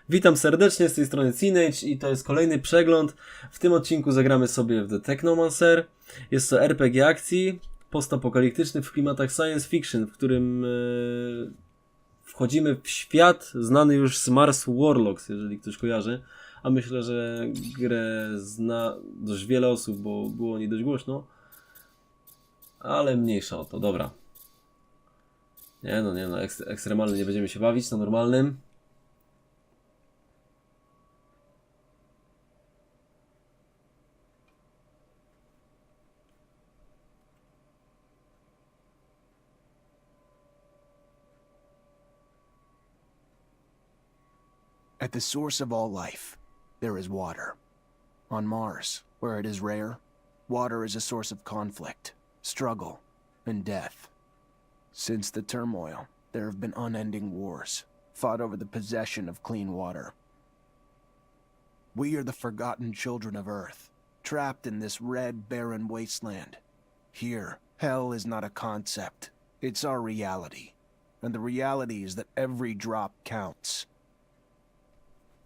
Witam serdecznie, z tej strony Teenage i to jest kolejny przegląd. W tym odcinku zagramy sobie w The Technomancer. Jest to RPG akcji, postapokaliptyczny w klimatach science fiction, w którym wchodzimy w świat znany już z Mars Warlocks, jeżeli ktoś kojarzy. A myślę, że grę zna dość wiele osób, bo było o niej dość głośno. Ale mniejsza o to, dobra. Nie no, ekstremalnie nie będziemy się bawić, na normalnym. At the source of all life, there is water. On Mars, where it is rare, water is a source of conflict, struggle, and death. Since the turmoil, there have been unending wars, fought over the possession of clean water. We are the forgotten children of Earth, trapped in this red, barren wasteland. Here, hell is not a concept, it's our reality. And the reality is that every drop counts.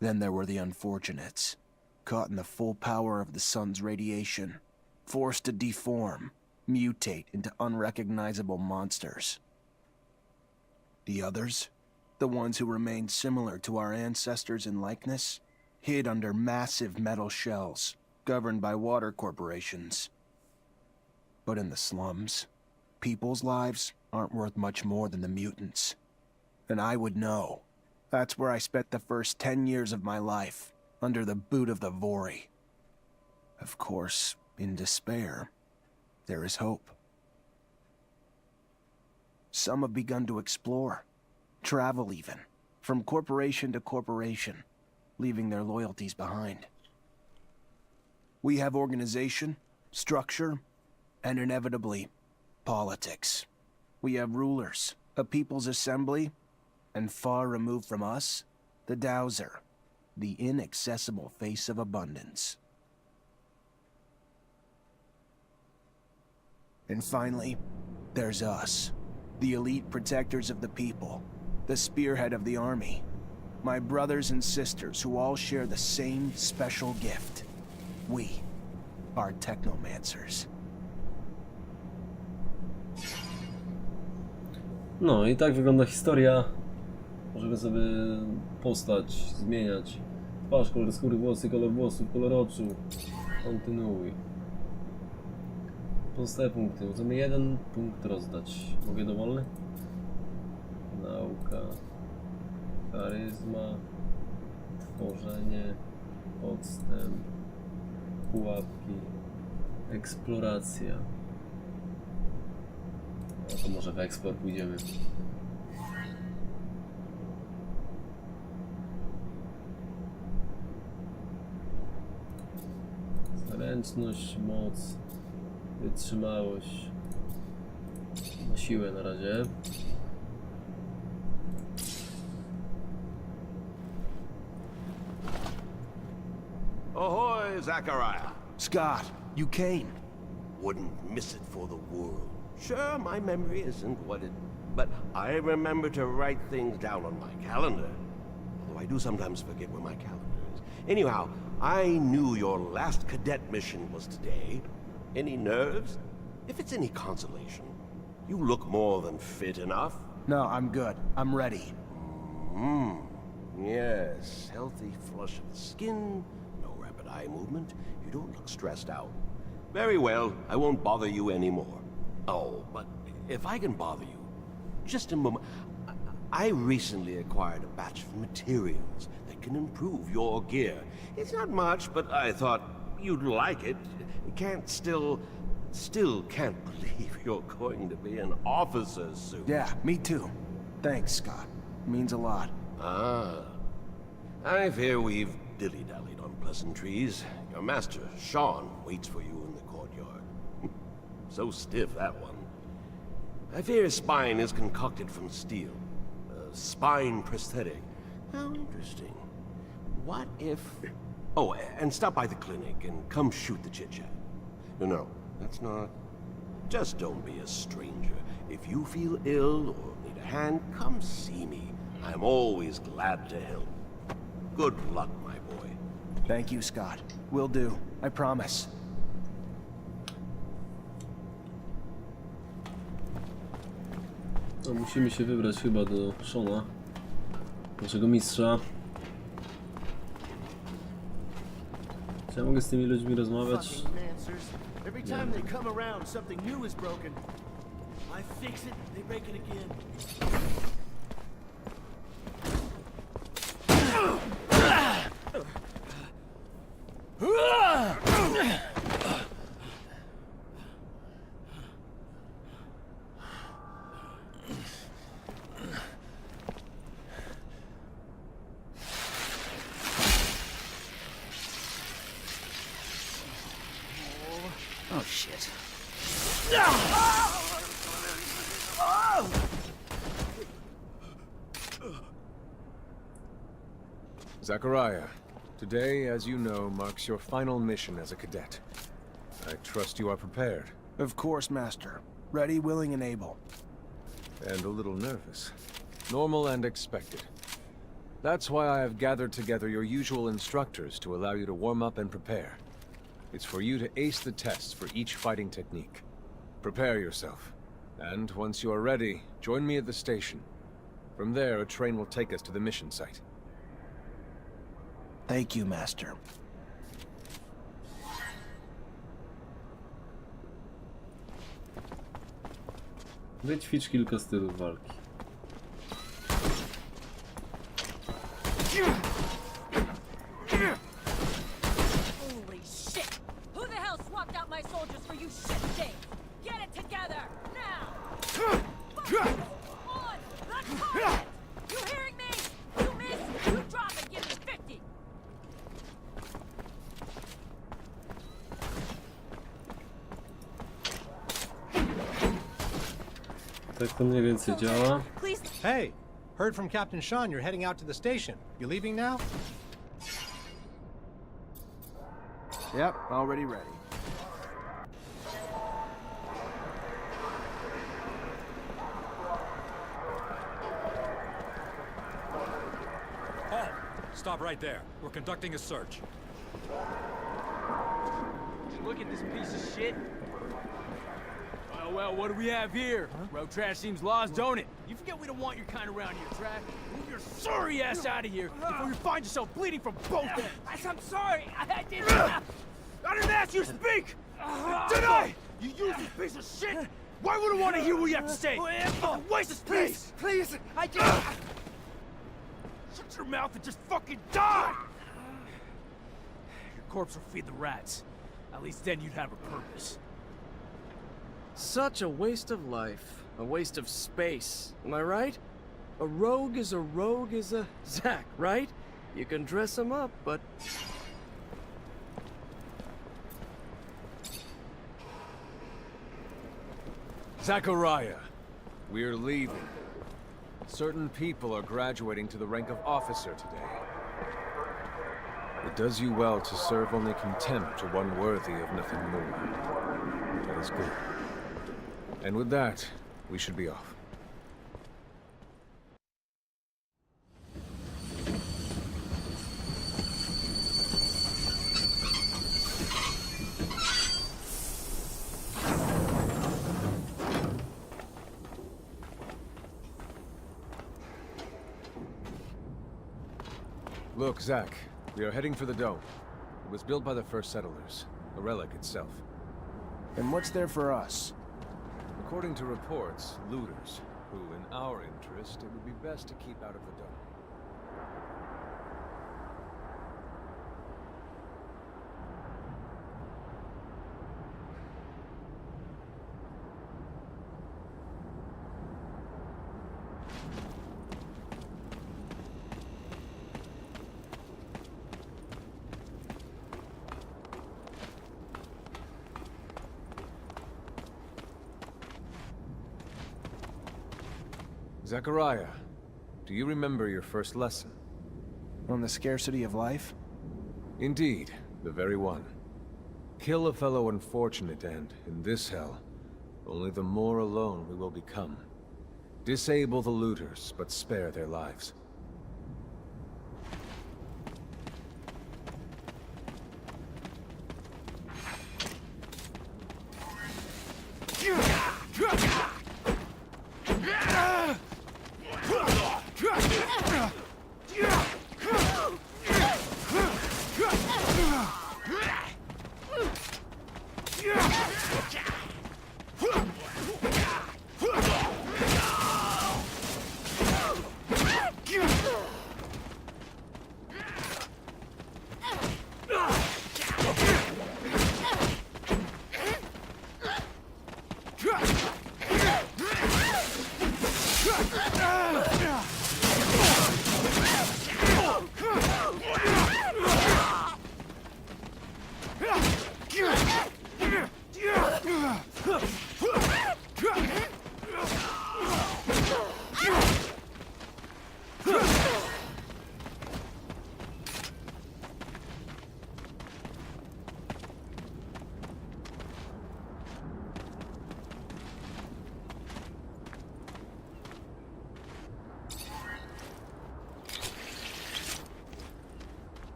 Then there were the unfortunates, caught in the full power of the sun's radiation, forced to deform, mutate into unrecognizable monsters. The others, the ones who remained similar to our ancestors in likeness, hid under massive metal shells, governed by water corporations. But in the slums, people's lives aren't worth much more than the mutants. And I would know. That's where I spent the first 10 years of my life, under the boot of the Vori. Of course, in despair, there is hope. Some have begun to explore, travel even, from corporation to corporation, leaving their loyalties behind. We have organization, structure, and inevitably, politics. We have rulers, a people's assembly, and far removed from us, the Dowser, the inaccessible face of abundance. And finally, there's us, the elite protectors of the people, the spearhead of the army, my brothers and sisters who all share the same special gift. We are Technomancers. No i tak wygląda historia. Możemy sobie postać zmieniać. Twarz, kolor skóry, włosy, kolor włosów, kolor oczu. Kontynuuj. Pozostałe punkty. Możemy jeden punkt rozdać. Mogę dowolny? Nauka. Charyzma. Tworzenie. Podstęp. Pułapki. Eksploracja. No to może w eksplor pójdziemy. Zręczność, moc, wytrzymałość. Na siłę na razie. Ahoy, Zachariah. Scott, you came. Wouldn't miss it for the world. Sure, my memory isn't what it... But I remember to write things down on my calendar. Although I do sometimes forget where my calendar is. Anyhow, I knew your last cadet mission was today. Any nerves? If it's any consolation, you look more than fit enough. No, I'm good. I'm ready. Yes, healthy flush of the skin, no rapid eye movement. You don't look stressed out. Very well, I won't bother you anymore. Oh, but if I can bother you, just a moment. I recently acquired a batch of materials that can improve your gear. It's not much, but I thought you'd like it. Still can't believe you're going to be an officer soon. Yeah, me too. Thanks, Scott. Means a lot. Ah. I fear we've dilly-dallied on pleasantries. Your master, Sean, waits for you in the courtyard. So stiff, that one. I fear his spine is concocted from steel. A spine prosthetic. How interesting. What if... Oh, and stop by the clinic and come shoot the chit-chat. No, that's not... Just don't be a stranger. If you feel ill or need a hand, come see me. I'm always glad to help. Good luck, my boy. Thank you, Scott. Will do. I promise. No, musimy się wybrać chyba do Shona, naszego mistrza. Czy ja mogę z tymi ludźmi rozmawiać? Every time they come around, something new is broken. I fix it, they break it again. Oh, shit. Zachariah, today, as you know, marks your final mission as a cadet. I trust you are prepared. Of course, Master. Ready, willing, and able. And a little nervous. Normal and expected. That's why I have gathered together your usual instructors to allow you to warm up and prepare. It's for you to ace the tests for each fighting technique. Prepare yourself. And once you are ready, join me at the station. From there, a train will take us to the mission site. Thank you, Master. Wyćwicz kilka stylów walki. Holy shit! Who the hell swapped out my soldiers for you shit things? Get it together, now! On! Let's call it! You hearing me? You miss, you drop and give me 50! Tak to mniej więcej działa. Please. Hey, heard from Captain Sean you're heading out to the station. You leaving now? Yep, already ready. Halt! Stop right there. We're conducting a search. Look at this piece of shit. Well, what do we have here? Road trash seems lost, don't it? You forget we don't want your kind around here, Trash. Move your sorry ass out of here before you find yourself bleeding from both ends. I'm sorry. I didn't ask you to speak! Did I? You useless piece of shit! Why would I want to hear what you have to say? Waste of space! Please, I just... Shut your mouth and just fucking die! Your corpse will feed the rats. At least then you'd have a purpose. Such a waste of life. A waste of space. Am I right? A rogue is a Zach, right? You can dress him up, but... Zachariah, we're leaving. Certain people are graduating to the rank of officer today. It does you well to serve only contempt to one worthy of nothing more. That is good. And with that, we should be off. Look, Zach, we are heading for the dome. It was built by the first settlers, a relic itself. And what's there for us? According to reports, looters, who in our interest, it would be best to keep out of the dome. Zachariah, do you remember your first lesson? On the scarcity of life? Indeed, the very one. Kill a fellow unfortunate and, in this hell, only the more alone we will become. Disable the looters, but spare their lives.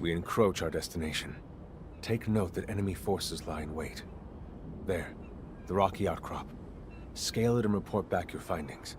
We encroach our destination. Take note that enemy forces lie in wait. There, the rocky outcrop. Scale it and report back your findings.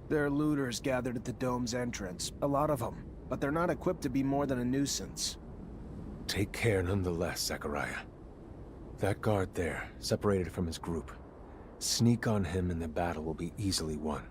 There are looters gathered at the dome's entrance. A lot of them. But they're not equipped to be more than a nuisance. Take care nonetheless, Zachariah. That guard there, separated from his group. Sneak on him and the battle will be easily won.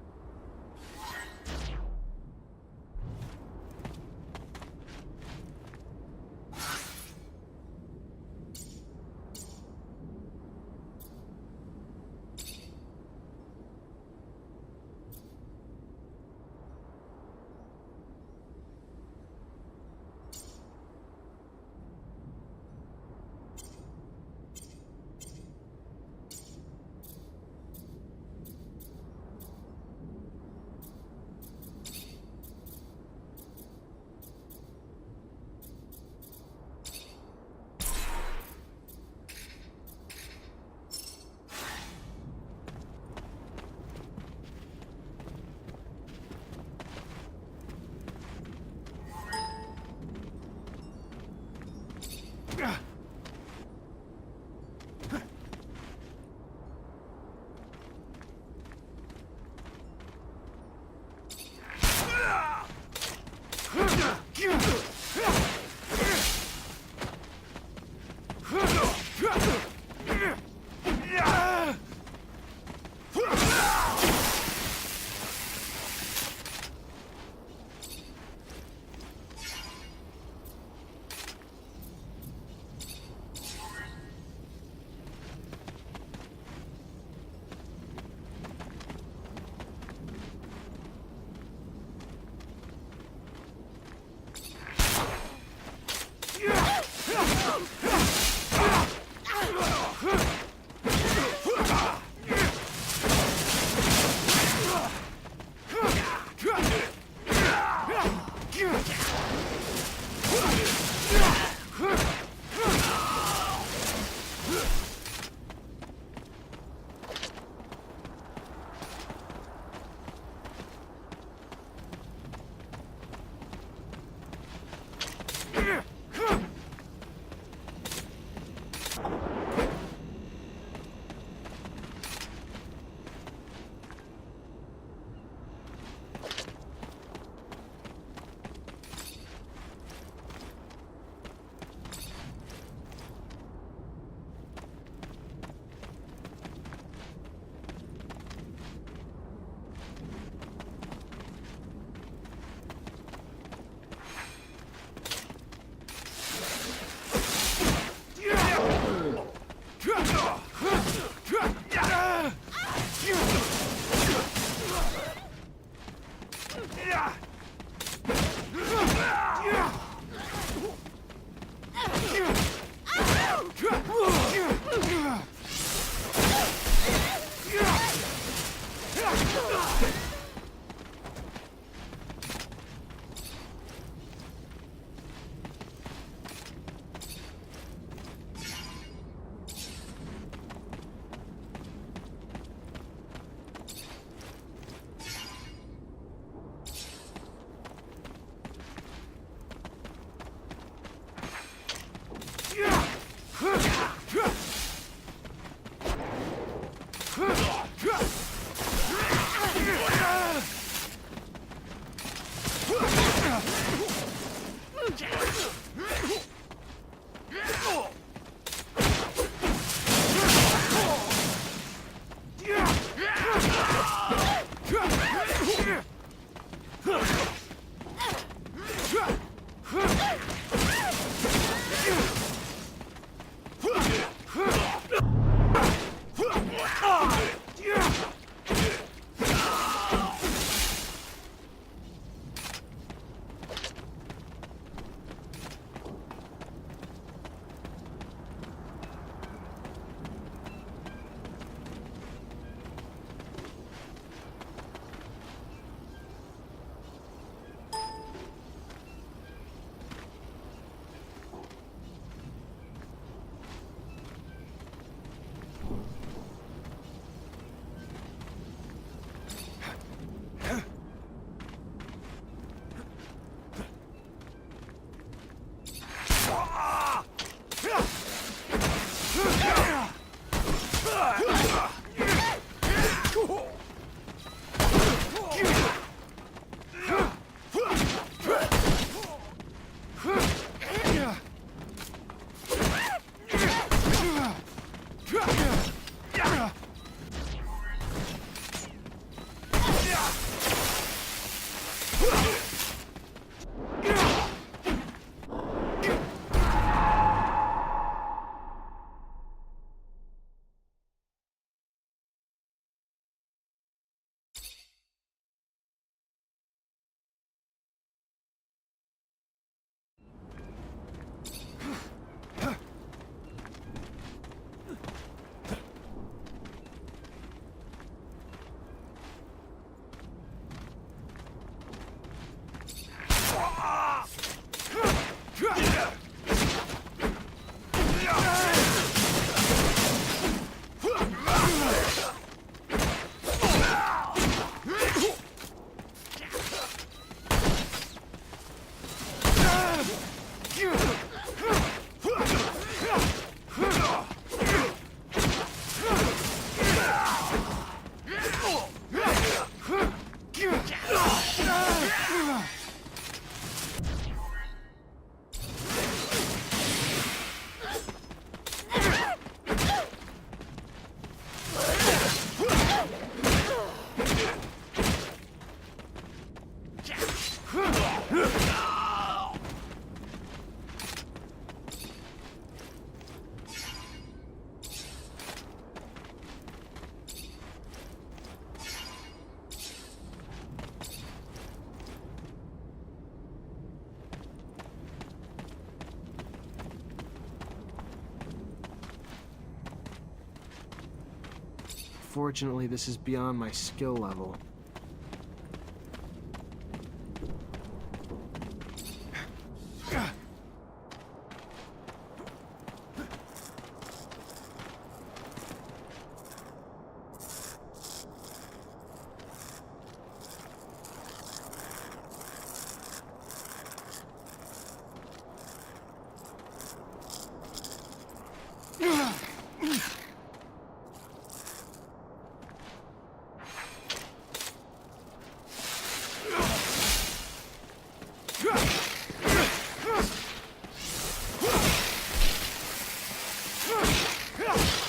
Unfortunately, this is beyond my skill level.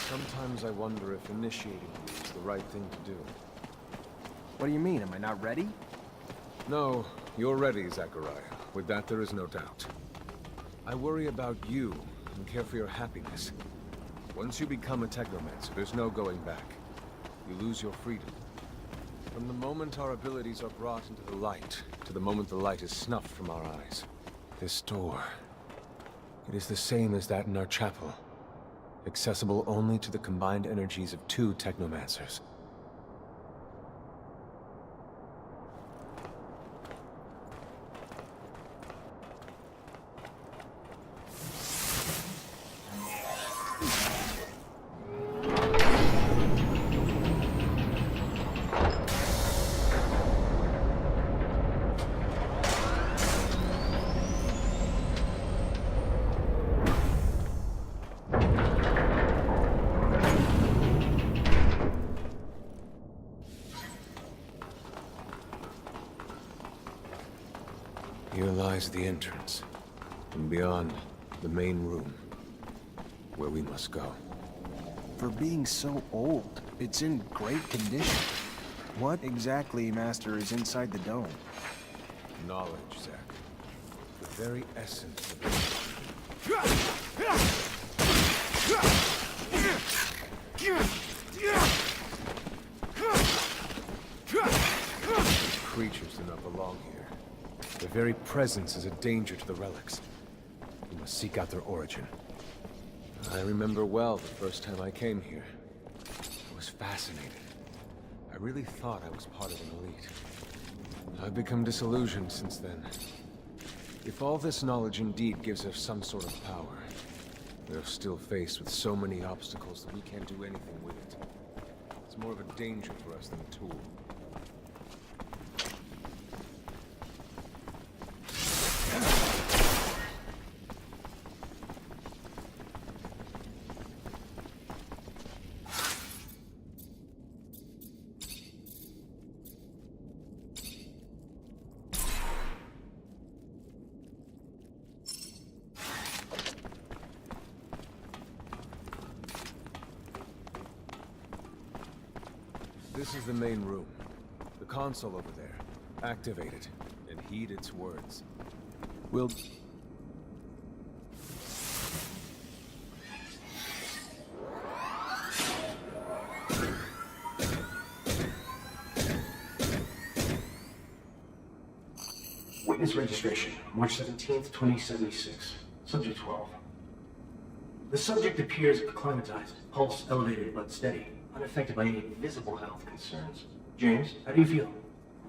Sometimes I wonder if initiating you is the right thing to do. What do you mean? Am I not ready? No, you're ready, Zachariah. With that, there is no doubt. I worry about you and care for your happiness. Once you become a technomancer, there's no going back. You lose your freedom. From the moment our abilities are brought into the light, to the moment the light is snuffed from our eyes. This door... it is the same as that in our chapel. Accessible only to the combined energies of 2 technomancers. Here lies the entrance, and beyond, the main room, where we must go. For being so old, it's in great condition. What exactly, Master, is inside the dome? Knowledge, Zach. The very essence of it. Creatures do not belong here. Their very presence is a danger to the relics. We must seek out their origin. I remember well the first time I came here. I was fascinated. I really thought I was part of an elite. I've become disillusioned since then. If all this knowledge indeed gives us some sort of power, we are still faced with so many obstacles that we can't do anything with it. It's more of a danger for us than a tool. This is the main room. The console over there. Activate it, and heed its words. We'll... Witness registration, March 17th, 2076. Subject 12. The subject appears acclimatized, pulse elevated but steady, unaffected by any visible health concerns. James, how do you feel?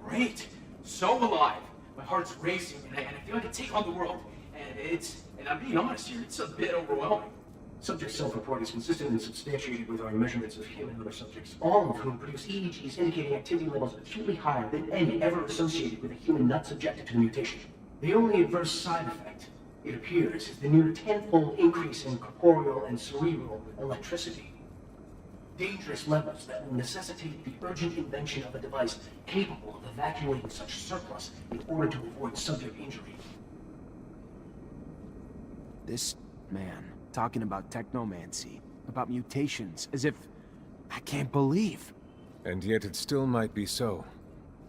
Great! So alive! My heart's racing, and I feel like I take on the world. And I'm being honest here, it's a bit overwhelming. Subject's self-report is consistent and substantiated with our measurements of him and other subjects, all of whom produce EEGs indicating activity levels acutely higher than any ever associated with a human not subjected to the mutation. The only adverse side effect, it appears, is the near tenfold increase in corporeal and cerebral electricity. Dangerous levels that will necessitate the urgent invention of a device capable of evacuating such surplus in order to avoid subject injury. This man, talking about technomancy, about mutations, as if... I can't believe. And yet it still might be so.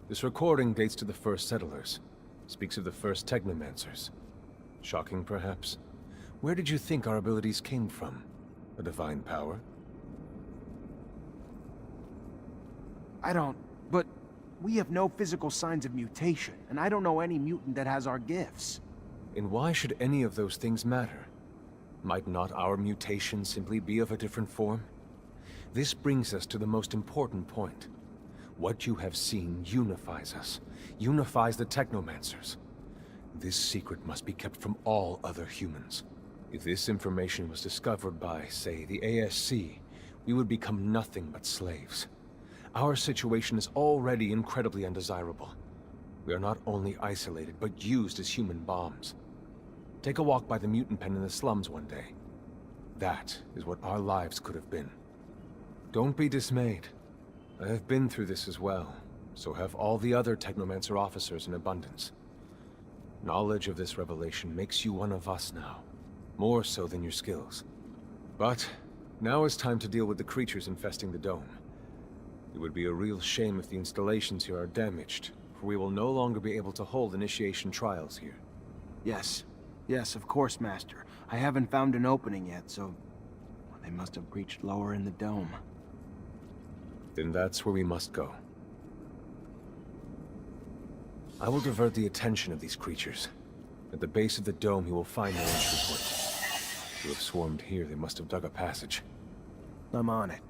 This recording dates to the first settlers. Speaks of the first technomancers. Shocking, perhaps? Where did you think our abilities came from? A divine power? I don't... But we have no physical signs of mutation, and I don't know any mutant that has our gifts. And why should any of those things matter? Might not our mutation simply be of a different form? This brings us to the most important point. What you have seen unifies us, unifies the Technomancers. This secret must be kept from all other humans. If this information was discovered by, say, the ASC, we would become nothing but slaves. Our situation is already incredibly undesirable. We are not only isolated, but used as human bombs. Take a walk by the mutant pen in the slums one day. That is what our lives could have been. Don't be dismayed. I have been through this as well, so have all the other Technomancer officers in abundance. Knowledge of this revelation makes you one of us now, more so than your skills. But now is time to deal with the creatures infesting the dome. It would be a real shame if the installations here are damaged, for we will no longer be able to hold initiation trials here. Yes. Yes, of course, Master. I haven't found an opening yet, so... they must have breached lower in the dome. Then that's where we must go. I will divert the attention of these creatures. At the base of the dome, you will find the entry point. To have swarmed here, they must have dug a passage. I'm on it.